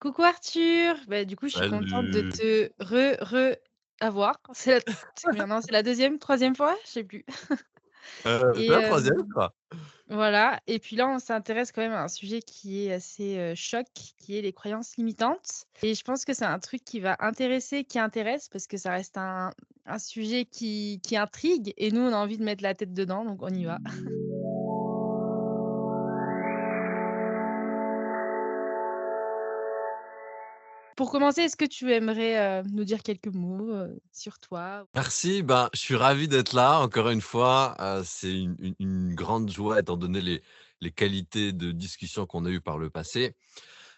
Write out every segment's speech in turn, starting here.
Coucou Arthur, bah, du coup, je suis contente de Salut! te avoir. C'est combien? Non, c'est la deuxième, troisième fois? Je sais plus C'est et la 3e, je crois. voilà et puis là, on s'intéresse quand même à un sujet qui est assez, choc, qui est les croyances limitantes et je pense que c'est un truc qui va intéresser, qui intéresse parce que ça reste un sujet qui intrigue et nous, on a envie de mettre la tête dedans, donc on y va. Pour commencer, est-ce que tu aimerais, nous dire quelques mots, sur toi? Merci, ben, je suis ravi d'être là encore une fois, c'est une grande joie étant donné les qualités de discussion qu'on a eues par le passé.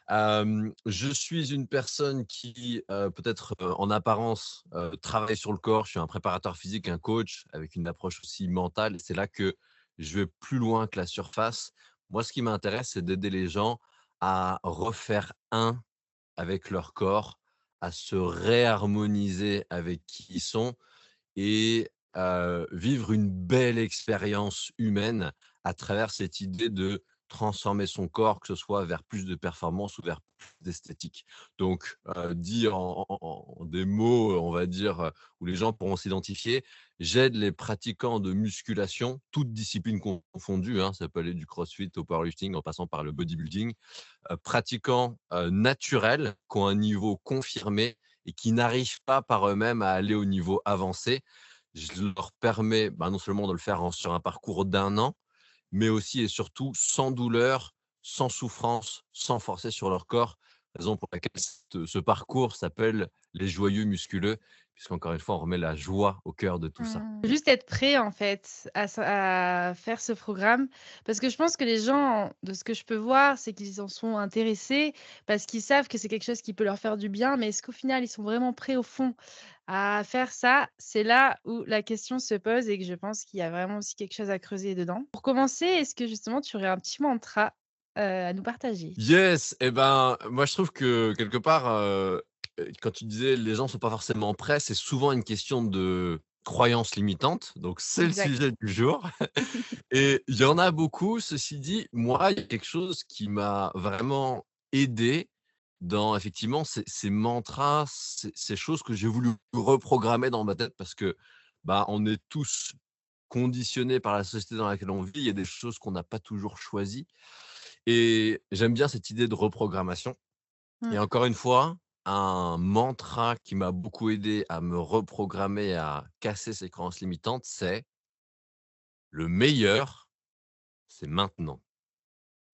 Je suis une personne qui, peut-être, en apparence, travaille sur le corps. Je suis un préparateur physique, un coach avec une approche aussi mentale. C'est là que je vais plus loin que la surface. Moi, ce qui m'intéresse, c'est d'aider les gens à refaire un avec leur corps, à se réharmoniser avec qui ils sont et vivre une belle expérience humaine à travers cette idée de transformer son corps, que ce soit vers plus de performance ou vers plus d'esthétique. Donc, dit en des mots, on va dire, où les gens pourront s'identifier, j'aide les pratiquants de musculation, toutes disciplines confondues, hein, ça peut aller du crossfit au powerlifting en passant par le bodybuilding, pratiquants, naturels, qui ont un niveau confirmé et qui n'arrivent pas par eux-mêmes à aller au niveau avancé. Je leur permets, bah, non seulement de le faire sur un parcours d'un an, mais aussi et surtout sans douleur, sans souffrance, sans forcer sur leur corps. Raison pour laquelle ce parcours s'appelle les joyeux musculeux, puisqu'encore une fois, on remet la joie au cœur de tout ça. Juste être prêt en fait à faire ce programme parce que je pense que les gens, de ce que je peux voir, c'est qu'ils en sont intéressés parce qu'ils savent que c'est quelque chose qui peut leur faire du bien, mais est-ce qu'au final, ils sont vraiment prêts au fond à faire ça? C'est là où la question se pose et que je pense qu'il y a vraiment aussi quelque chose à creuser dedans. Pour commencer, est-ce que justement tu aurais un petit mantra, à nous partager? Yes, et ben, moi je trouve que quelque part, quand tu disais: «Les gens sont pas forcément prêts», c'est souvent une question de croyances limitantes, donc c'est le Exact. sujet du jour et il y en a beaucoup. Ceci dit, moi, il y a quelque chose qui m'a vraiment aidé dans effectivement ces mantras, ces choses que j'ai voulu reprogrammer dans ma tête parce que, bah, on est tous conditionnés par la société dans laquelle on vit. Il y a des choses qu'on n'a pas toujours choisies et j'aime bien cette idée de reprogrammation et Mmh. encore une fois, un mantra qui m'a beaucoup aidé à me reprogrammer, à casser ces croyances limitantes, c'est: «Le meilleur, c'est maintenant».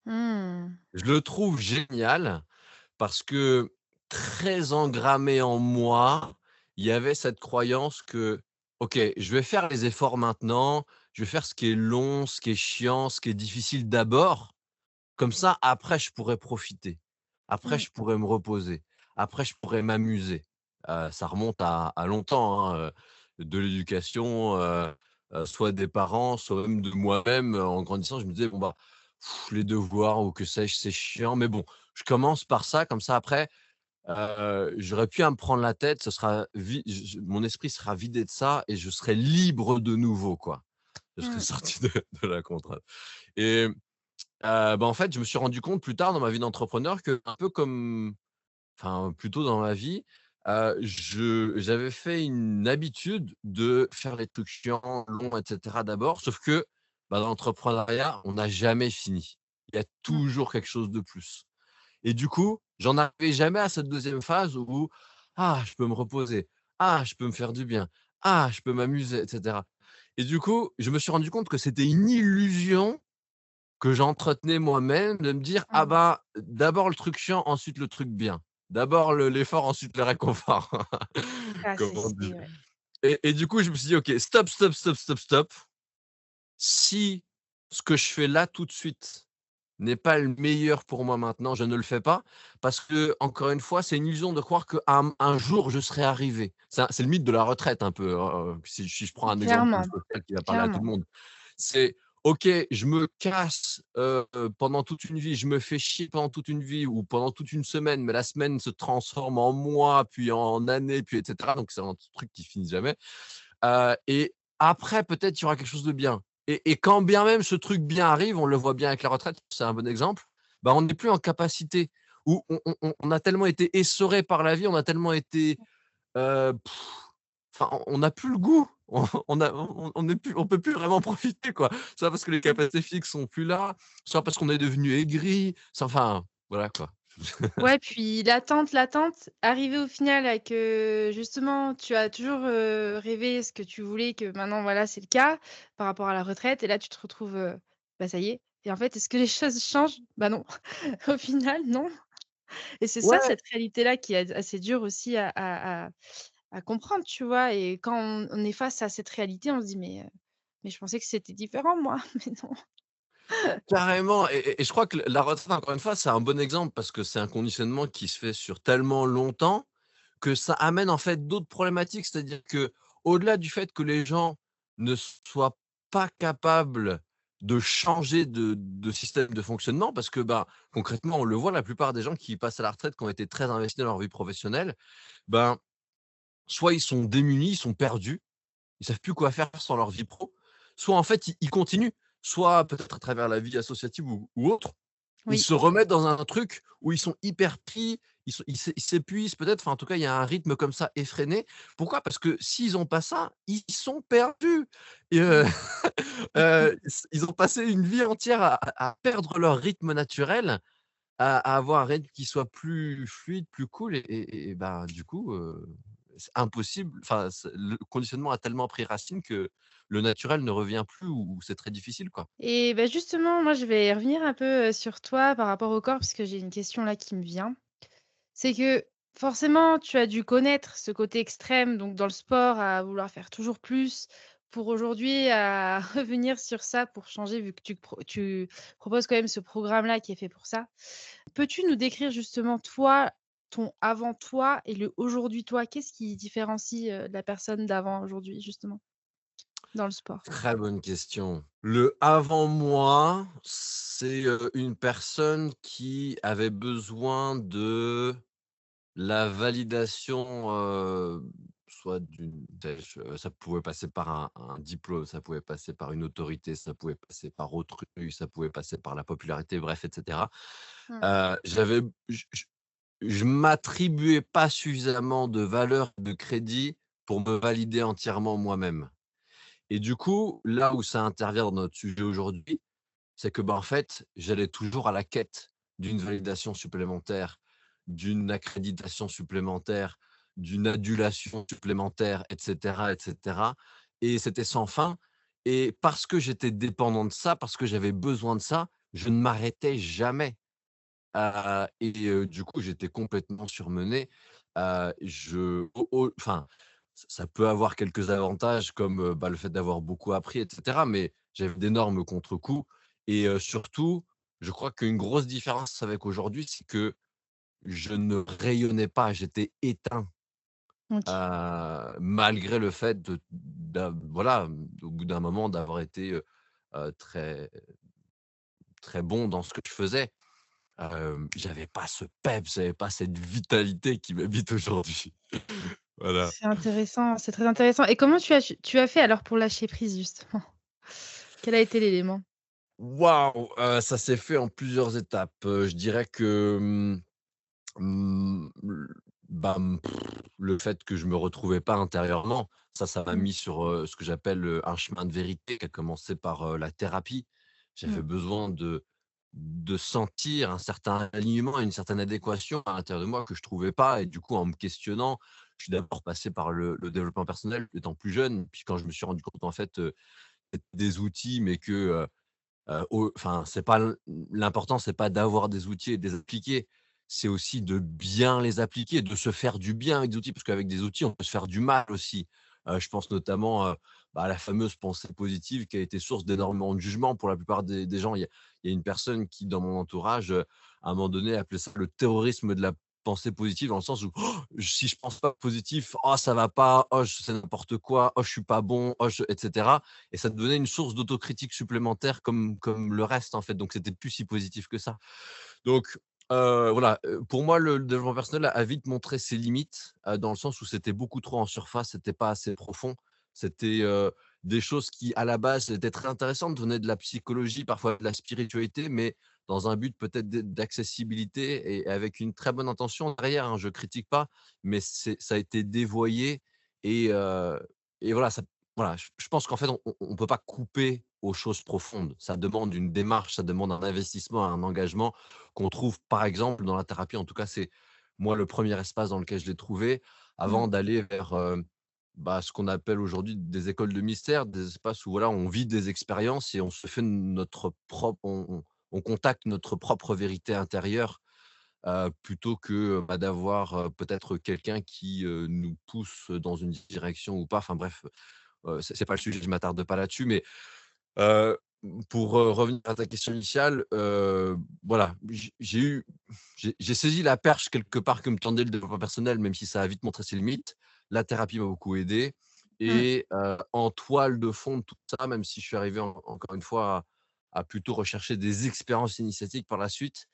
Mmh. Je le trouve génial parce que très engrammé en moi, il y avait cette croyance que: «OK, je vais faire les efforts maintenant, je vais faire ce qui est long, ce qui est chiant, ce qui est difficile d'abord. Comme ça, après, je pourrais profiter. Après, Mmh. je pourrais me reposer. Après, je pourrais m'amuser». Ça remonte à longtemps, hein, de l'éducation, soit des parents, soit même de moi-même, en grandissant, je me disais: «Bon, bah, les devoirs ou que sais-je, c'est chiant, mais bon, je commence par ça, comme ça après, j'aurais plus à me prendre la tête, ce sera vi mon esprit sera vidé de ça et je serai libre de nouveau, quoi». Je serai Mmh. sorti de la contrainte et bah, en fait, je me suis rendu compte plus tard dans ma vie d'entrepreneur que un peu comme enfin, plutôt dans ma vie, j'avais fait une habitude de faire les trucs chiants, longs et cetera d'abord, sauf que, bah, dans l'entrepreneuriat, on n'a jamais fini. Il y a Mmh. toujours quelque chose de plus et du coup, j'en arrivais jamais à cette deuxième phase où: «Ah, je peux me reposer. Ah, je peux me faire du bien. Ah, je peux m'amuser» et cetera et du coup, je me suis rendu compte que c'était une illusion que j'entretenais moi-même, de me dire: «Ah Mmh. bah, d'abord le truc chiant, ensuite le truc bien. D'abord l'effort, ensuite le réconfort», Ah, comme on dit c'est ouais. et du coup, je me suis dit: «OK, stop, stop, stop, stop, stop. Si ce que je fais là, tout de suite, n'est pas le meilleur pour moi maintenant, je ne le fais pas». Parce que encore une fois, c'est une illusion de croire qu'un jour je serai arrivé. C'est le mythe de la retraite un peu, si je prends un exemple Clairement, social qui va parler à tout le clairement. monde. C'est: «OK, je me casse, pendant toute une vie, je me fais chier pendant toute une vie ou pendant toute une semaine, mais la semaine se transforme en mois, puis en années, puis et cetera», donc c'est un truc qui finit jamais, et après peut-être il y aura quelque chose de bien et quand bien même ce truc bien arrive, on le voit bien avec la retraite, c'est un bon exemple, bah, on n'est plus en capacité où on a tellement été essorés par la vie, on a tellement été, heu, enfin, on n'a plus le goût. On est plus on peut plus vraiment profiter, quoi. Soit parce que les capacités physiques sont plus là, soit parce qu'on est devenu aigri, soit enfin, voilà, quoi. Ouais, puis l'attente, arriver au final à que justement tu as toujours, rêvé ce que tu voulais, que maintenant voilà, c'est le cas par rapport à la retraite et là tu te retrouves, bah, ça y est et en fait, est-ce que les choses changent? Bah, non. Au final, non et c'est ça, Ouais, cette réalité-là qui est assez dure aussi à comprendre, tu vois? Et quand on est face à cette réalité, on se dit: mais je pensais que c'était différent moi». Mais non. carrément et je crois que la retraite, encore une fois, c'est un bon exemple parce que c'est un conditionnement qui se fait sur tellement longtemps que ça amène, en fait, d'autres problématiques. C'est-à-dire que au delà du fait que les gens ne soient pas capables de changer de système de fonctionnement parce que, ben, concrètement, on le voit, la plupart des gens qui passent à la retraite, qui ont été très investis dans leur vie professionnelle, ben, soit ils sont démunis, ils sont perdus, ils savent plus quoi faire sans leur vie pro, soit en fait ils continuent, soit peut-être à travers la vie associative ou autre, ils Oui. se remettent dans un truc où ils sont hyper pris, ils s'épuisent peut-être, enfin en tout cas il y a un rythme comme ça effréné. Pourquoi? Parce que s'ils ont pas ça, ils sont perdus et Mmh. ils ont passé une vie entière à perdre leur rythme naturel, à avoir un rythme qui soit plus fluide, plus cool et ben, du coup, c'est impossible, enfin, le conditionnement a tellement pris racine que le naturel ne revient plus ou c'est très difficile, quoi. Et bah, justement, moi, je vais revenir un peu, sur toi par rapport au corps, parce que j'ai une question là qui me vient. C'est que forcément, tu as dû connaître ce côté extrême, donc dans le sport, à vouloir faire toujours plus, pour aujourd'hui à revenir sur ça pour changer, vu que tu proposes quand même ce programme-là qui est fait pour ça. Peux-tu nous décrire justement toi, ton avant toi et le aujourd'hui toi? Qu'est-ce qui différencie, de la personne d'avant à aujourd'hui justement, dans le sport? Très bonne question. Le avant moi, c'est, une personne qui avait besoin de la validation, soit ça pouvait passer par un diplôme, ça pouvait passer par une autorité, ça pouvait passer par autrui, ça pouvait passer par la popularité, bref et cetera. Mmh. J'avais je m'attribuais pas suffisamment de valeur, de crédit pour me valider entièrement moi-même et du coup, là où ça intervient dans notre sujet aujourd'hui, c'est que, bah, en fait, j'allais toujours à la quête d'une validation supplémentaire, d'une accréditation supplémentaire, d'une adulation supplémentaire et cetera et c'était sans fin et parce que j'étais dépendant de ça, parce que j'avais besoin de ça, je ne m'arrêtais jamais, du coup, j'étais complètement surmené, enfin, ça peut avoir quelques avantages comme, bah, le fait d'avoir beaucoup appris et cetera, mais j'avais d'énormes contre-coups et surtout, je crois qu'une grosse différence avec aujourd'hui, c'est que je ne rayonnais pas, j'étais éteint, OK. malgré le fait voilà, au bout d'un moment d'avoir été, très très bon dans ce que je faisais. J'avais pas ce peps, j'avais pas cette vitalité qui m'habite aujourd'hui. Voilà. C'est intéressant, c'est très intéressant et comment tu as fait alors pour lâcher prise justement? Quel a été l'élément? Waouh! Ça s'est fait en plusieurs étapes. Je dirais que, l bah, le fait que je me retrouvais pas intérieurement, ça m'a Mmh, mis sur, ce que j'appelle, un chemin de vérité qui a commencé par, la thérapie. J'avais mmh. besoin de sentir un certain alignement, une certaine adéquation à l'intérieur de moi que je trouvais pas et du coup, en me questionnant, je suis d'abord passé par le développement personnel étant plus jeune. Puis quand je me suis rendu compte en fait, c'était des outils mais que, au enfin, c'est pas l'important, c'est pas d'avoir des outils et de les appliquer. C'est aussi de bien les appliquer, de se faire du bien avec des outils, parce qu'avec des outils, on peut se faire du mal aussi. Je pense notamment, bah, à la fameuse pensée positive qui a été source d'énormément de jugements pour la plupart des gens. Il y a une personne qui, dans mon entourage, à un moment donné, appelait ça le terrorisme de la pensée positive, dans le sens où: «Oh, si je pense pas positif, oh ça va pas, oh c'est n'importe quoi, oh je suis pas bon, oh je» et cetera et ça te donnait une source d'autocritique supplémentaire comme le reste, en fait, donc c'était plus si positif que ça. Donc voilà, pour moi, le développement personnel a vite montré ses limites, dans le sens où c'était beaucoup trop en surface, c'était pas assez profond. C'était, des choses qui, à la base, étaient très intéressantes, venaient de la psychologie, parfois de la spiritualité, mais dans un but peut-être d'accessibilité et avec une très bonne intention derrière, hein, je critique pas, mais ça a été dévoyé et heu et voilà, voilà, je pense qu'en fait, on peut pas couper aux choses profondes. Ça demande une démarche, ça demande un investissement, un engagement qu'on trouve, par exemple, dans la thérapie. En tout cas, c'est moi le premier espace dans lequel je l'ai trouvé Mmh. avant d'aller vers, bah, ce qu'on appelle aujourd'hui des écoles de mystère, des espaces où voilà, on vit des expériences et on se fait notre propre on contacte notre propre vérité intérieure, plutôt que, bah, d'avoir, peut-être quelqu'un qui, nous pousse dans une direction ou pas. Enfin bref, c'est pas le sujet, je m'attarde pas là-dessus, mais Heu, pour, revenir à ta question initiale, voilà, j'ai saisi la perche quelque part que me tendait le développement personnel, même si ça a vite montré ses limites. La thérapie m'a beaucoup aidé Mmh. et en toile de fond de tout ça, même si je suis arrivé encore une fois à plutôt rechercher des expériences initiatiques par la suite,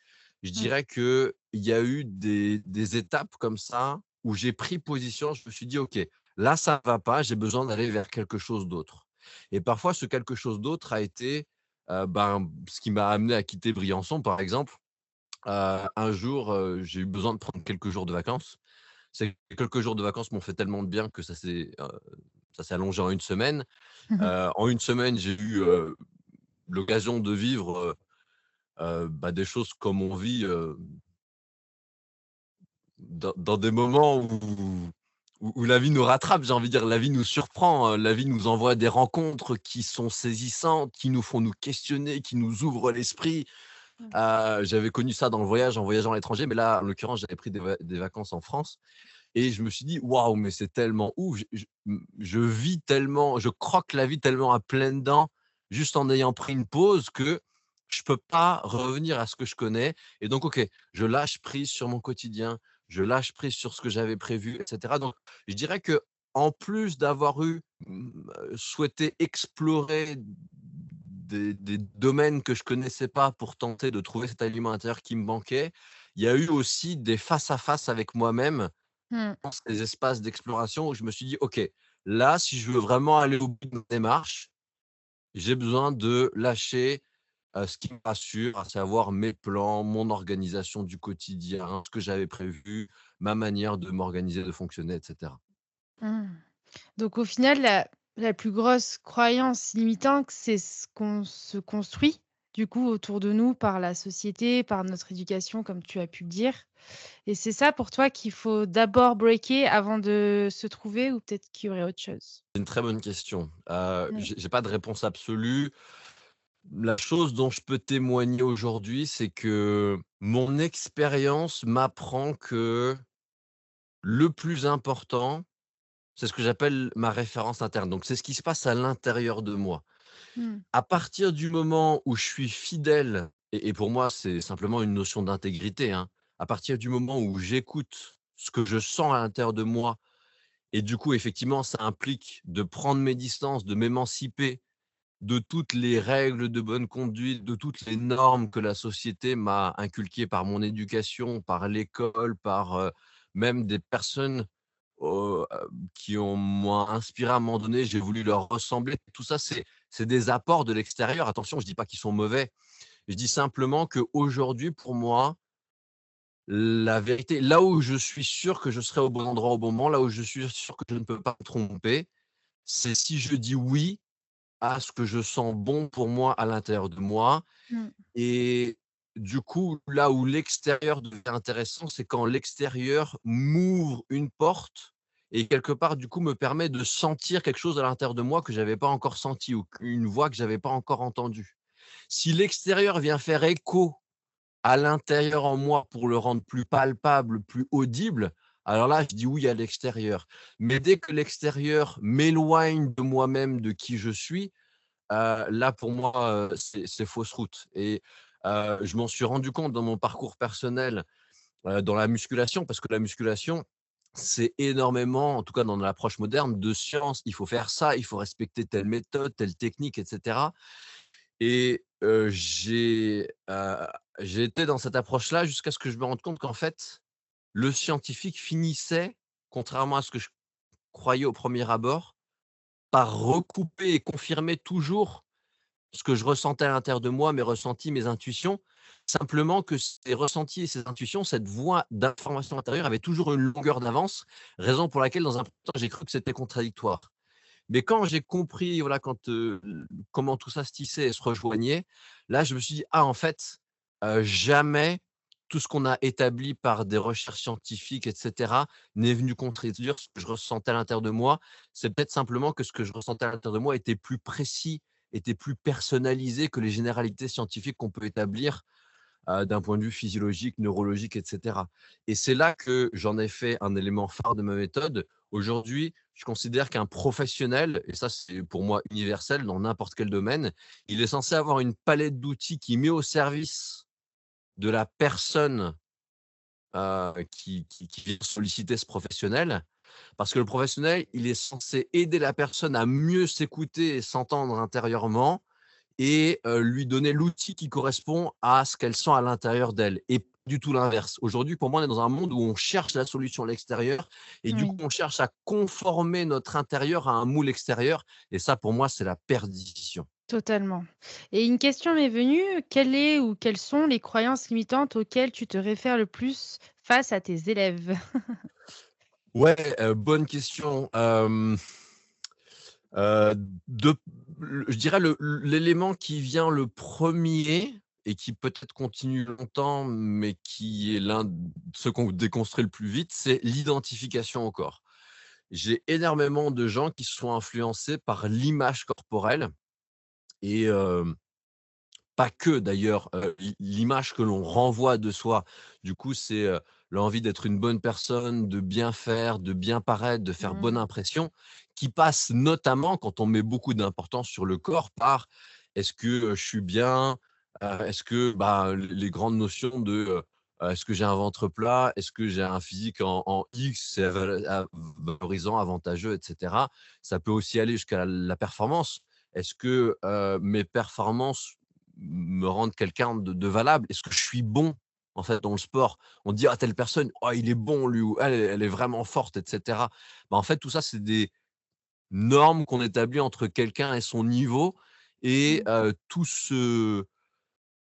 je Mmh. dirais qu'il y a eu des étapes comme ça où j'ai pris position. Je me suis dit: «OK, là ça va pas, j'ai besoin d'aller vers quelque chose d'autre». Et parfois, ce quelque chose d'autre a été, ben, ce qui m'a amené à quitter Briançon, par exemple. Un jour, j'ai eu besoin de prendre quelques jours de vacances. Ces quelques jours de vacances m'ont fait tellement de bien que ça s'est allongé en une semaine. Mmh mh. En une semaine, j'ai eu, l'occasion de vivre, bah, des choses comme on vit, dans des moments où la vie nous rattrape, j'ai envie de dire. La vie nous surprend, la vie nous envoie des rencontres qui sont saisissantes, qui nous font nous questionner, qui nous ouvrent l'esprit. Mmh. J'avais connu ça dans le voyage, en voyageant à l'étranger, mais là, en l'occurrence, j'avais pris des vacances en France et je me suis dit: «Waouh, mais c'est tellement ouf, je vis tellement, je croque la vie tellement à pleines dents, juste en ayant pris une pause que je peux pas revenir à ce que je connais» et donc OK, je lâche prise sur mon quotidien, je lâche prise sur ce que j'avais prévu et cetera. Donc je dirais que en plus d'avoir souhaité explorer des domaines que je connaissais pas pour tenter de trouver cet aliment intérieur qui me manquait, il y a eu aussi des face à face avec moi-même Mmh. dans ces espaces d'exploration où je me suis dit: «OK, là, si je veux vraiment aller au bout de ma démarche, j'ai besoin de lâcher, ce qui me rassure, à savoir mes plans, mon organisation du quotidien, ce que j'avais prévu, ma manière de m'organiser, de fonctionner et cetera». Mmh. Donc au final, la plus grosse croyance limitante, c'est ce qu'on se construit, du coup, autour de nous par la société, par notre éducation, comme tu as pu le dire. Et c'est ça pour toi qu'il faut d'abord breaker avant de se trouver ou peut-être qu'il y aurait autre chose? C'est une très bonne question. Mmh. J'ai pas de réponse absolue. La chose dont je peux témoigner aujourd'hui, c'est que mon expérience m'apprend que le plus important, c'est ce que j'appelle ma référence interne. Donc, c'est ce qui se passe à l'intérieur de moi. Mmh. À partir du moment où je suis fidèle, et pour moi, c'est simplement une notion d'intégrité, hein. À partir du moment où j'écoute ce que je sens à l'intérieur de moi, et du coup, effectivement, ça implique de prendre mes distances, de m'émanciper de toutes les règles de bonne conduite, de toutes les normes que la société m'a inculquées par mon éducation, par l'école, par, même des personnes, qui m'ont inspiré à un moment donné, j'ai voulu leur ressembler. Tout ça, c'est des apports de l'extérieur. Attention, je dis pas qu'ils sont mauvais. Je dis simplement qu'aujourd'hui, pour moi, la vérité, là où je suis sûr que je serai au bon endroit au bon moment, là où je suis sûr que je ne peux pas me tromper, c'est si je dis «oui» à ce que je sens bon pour moi à l'intérieur de moi. Mmh. Et du coup, là où l'extérieur devient intéressant, c'est quand l'extérieur m'ouvre une porte et quelque part, du coup, me permet de sentir quelque chose à l'intérieur de moi que j'avais pas encore senti ou une voix que j'avais pas encore entendue. Si l'extérieur vient faire écho à l'intérieur en moi pour le rendre plus palpable, plus audible, alors là, je dis oui à l'extérieur. Mais dès que l'extérieur m'éloigne de moi-même, de qui je suis, là pour moi, c'est fausse route et je m'en suis rendu compte dans mon parcours personnel, dans la musculation parce que la musculation, c'est énormément, en tout cas dans l'approche moderne, de science. Il faut faire ça, il faut respecter telle méthode, telle technique et cetera et j'ai été dans cette approche-là jusqu'à ce que je me rende compte qu'en fait, le scientifique finissait, contrairement à ce que je croyais au premier abord, par recouper et confirmer toujours ce que je ressentais à l'intérieur de moi, mes ressentis, mes intuitions. Simplement que ces ressentis et ces intuitions, cette voie d'information intérieure avait toujours une longueur d'avance, raison pour laquelle dans un premier temps, j'ai cru que c'était contradictoire. Mais quand j'ai compris, voilà, comment tout ça se tissait et se rejoignait, là, je me suis dit: «Ah, en fait, jamais tout ce qu'on a établi par des recherches scientifiques et cetera n'est venu contredire ce que je ressentais à l'intérieur de moi». C'est peut-être simplement que ce que je ressentais à l'intérieur de moi était plus précis, était plus personnalisé que les généralités scientifiques qu'on peut établir d'un point de vue physiologique, neurologique, et cetera. Et c'est là que j'en ai fait un élément phare de ma méthode. Aujourd'hui, je considère qu'un professionnel, et ça c'est pour moi universel dans n'importe quel domaine, il est censé avoir une palette d'outils qui met au service de la personne qui vient solliciter ce professionnel. Parce que le professionnel, il est censé aider la personne à mieux s'écouter et s'entendre intérieurement et lui donner l'outil qui correspond à ce qu'elle sent à l'intérieur d'elle et pas du tout l'inverse. Aujourd'hui, pour moi, on est dans un monde où on cherche la solution à l'extérieur et du coup, Oui, on cherche à conformer notre intérieur à un moule extérieur et ça, pour moi, c'est la perdition. totalement. Et une question m'est venue, quelle est ou quelles sont les croyances limitantes auxquelles tu te réfères le plus face à tes élèves? Ouais, bonne question. Heu, de je dirais l'élément qui vient le premier et qui peut-être continue longtemps, mais qui est l'un de ceux qu'on déconstruit le plus vite, c'est l'identification au corps. J'ai énormément de gens qui sont influencés par l'image corporelle et pas que d'ailleurs, l'image que l'on renvoie de soi. Du coup, c'est, l'envie d'être une bonne personne, de bien faire, de bien paraître, de faire bonne Mmh. impression, qui passe notamment, quand on met beaucoup d'importance sur le corps, par: «Est-ce que, je suis bien?» Est-ce que, bah, les grandes notions de, est-ce que j'ai un ventre plat? Est-ce que j'ai un physique en X, c'est valorisant, avantageux et cetera. Ça peut aussi aller jusqu'à la performance. Est-ce que, mes performances me rendre quelqu'un de valable? Est-ce que je suis bon, en fait, dans le sport? On dit: «Ah, telle personne, oh, il est bon lui» ou «Elle est vraiment forte» et cetera. Bah, en fait, tout ça, c'est des normes qu'on établit entre quelqu'un et son niveau et Mmh.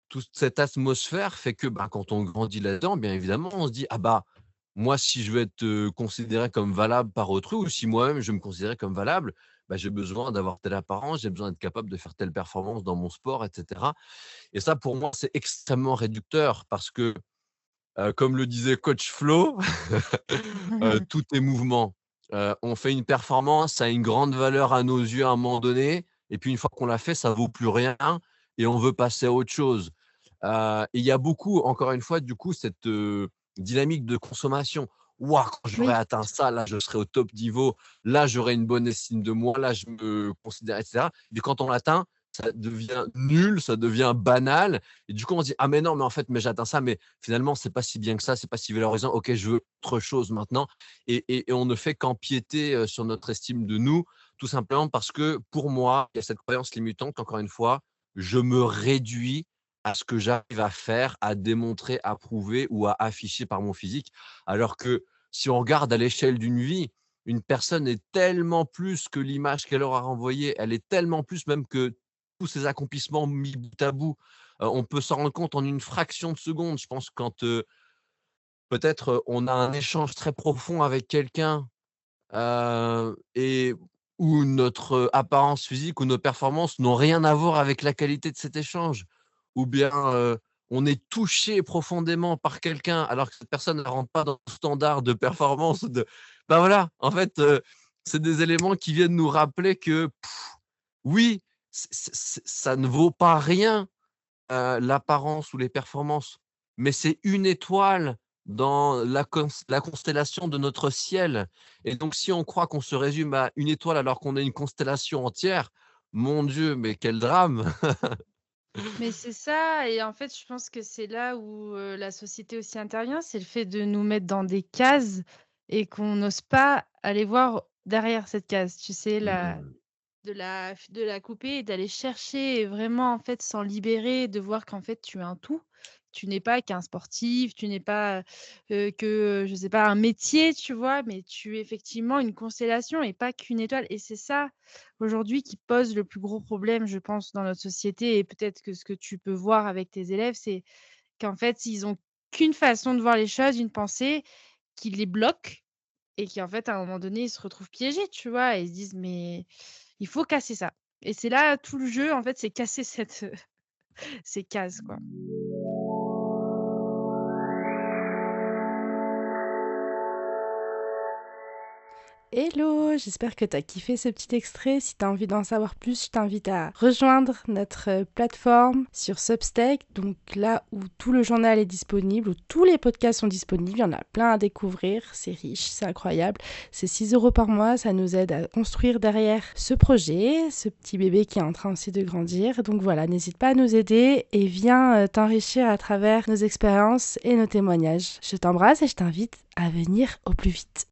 toute cette atmosphère fait que, bah, quand on grandit là-dedans, bien évidemment, on se dit: «Ah bah, moi, si je veux être, considéré comme valable par autrui ou si moi-même je me considérais comme valable, bah, j'ai besoin d'avoir telle apparence, j'ai besoin d'être capable de faire telle performance dans mon sport» et cetera. Et ça, pour moi, c'est extrêmement réducteur parce que, comme le disait coach Flo, tout est mouvement. On fait une performance, ça a une grande valeur à nos yeux à un moment donné et puis une fois qu'on l'a fait, ça vaut plus rien et on veut passer à autre chose. Et il y a beaucoup, encore une fois, du coup, cette, dynamique de consommation. «Waouh, quand j'aurai Oui. atteint ça, là, je serai au top niveau. Là, j'aurai une bonne estime de moi. Là, je me considère» et cetera. Mais quand on l'atteint, ça devient nul, ça devient banal et du coup, on se dit: «Ah mais non, mais en fait, mais j'atteins ça, mais finalement, c'est pas si bien que ça, c'est pas si valorisant. OK, je veux autre chose maintenant» et on ne fait qu'empiéter, sur notre estime de nous, tout simplement parce que, pour moi, il y a cette croyance limitante qu'encore une fois, je me réduis à ce que j'arrive à faire, à démontrer, à prouver ou à afficher par mon physique. Alors que si on regarde à l'échelle d'une vie, une personne est tellement plus que l'image qu'elle aura renvoyée, elle est tellement plus même que tous ses accomplissements mis bout à bout. On peut s'en rendre compte en une fraction de seconde. Je pense quand, peut-être, on a un échange très profond avec quelqu'un, et où notre, apparence physique ou nos performances n'ont rien à voir avec la qualité de cet échange. Ou bien, on est touché profondément par quelqu'un alors que cette personne ne rentre pas dans le standard de performance de bah, voilà, en fait, c'est des éléments qui viennent nous rappeler que, oui, ça ne vaut pas rien, l'apparence ou les performances, mais c'est une étoile dans la constellation de notre ciel et donc si on croit qu'on se résume à une étoile alors qu'on est une constellation entière, mon Dieu, mais quel drame! Mais c'est ça et en fait, je pense que c'est là où, la société aussi intervient, c'est le fait de nous mettre dans des cases et qu'on n'ose pas aller voir derrière cette case, tu sais? Mmh. De la couper et d'aller chercher et vraiment, en fait, s'en libérer, de voir qu'en fait, tu es un tout, tu n'es pas qu'un sportif, tu n'es pas, je sais pas, un métier, tu vois? Mais tu es effectivement une constellation et pas qu'une étoile et c'est ça, aujourd'hui, qui pose le plus gros problème, je pense, dans notre société et peut-être que ce que tu peux voir avec tes élèves, c'est qu'en fait, ils ont qu'une façon de voir les choses, une pensée qui les bloque et qui, en fait, à un moment donné, ils se retrouvent piégés, tu vois? Et ils se disent: «Mais il faut casser ça» et c'est là tout le jeu, en fait, c'est casser cette, ces cases, quoi. Hello, j'espère que tu as kiffé ce petit extrait. Si tu as envie d'en savoir plus, je t'invite à rejoindre notre plateforme sur Substack, donc là où tout le journal est disponible, où tous les podcasts sont disponibles. Il y en a plein à découvrir, c'est riche, c'est incroyable. C'est 6 € par mois, ça nous aide à construire derrière ce projet, ce petit bébé qui est en train aussi de grandir. Donc voilà, n'hésite pas à nous aider et viens t'enrichir à travers nos expériences et nos témoignages. Je t'embrasse et je t'invite à venir au plus vite.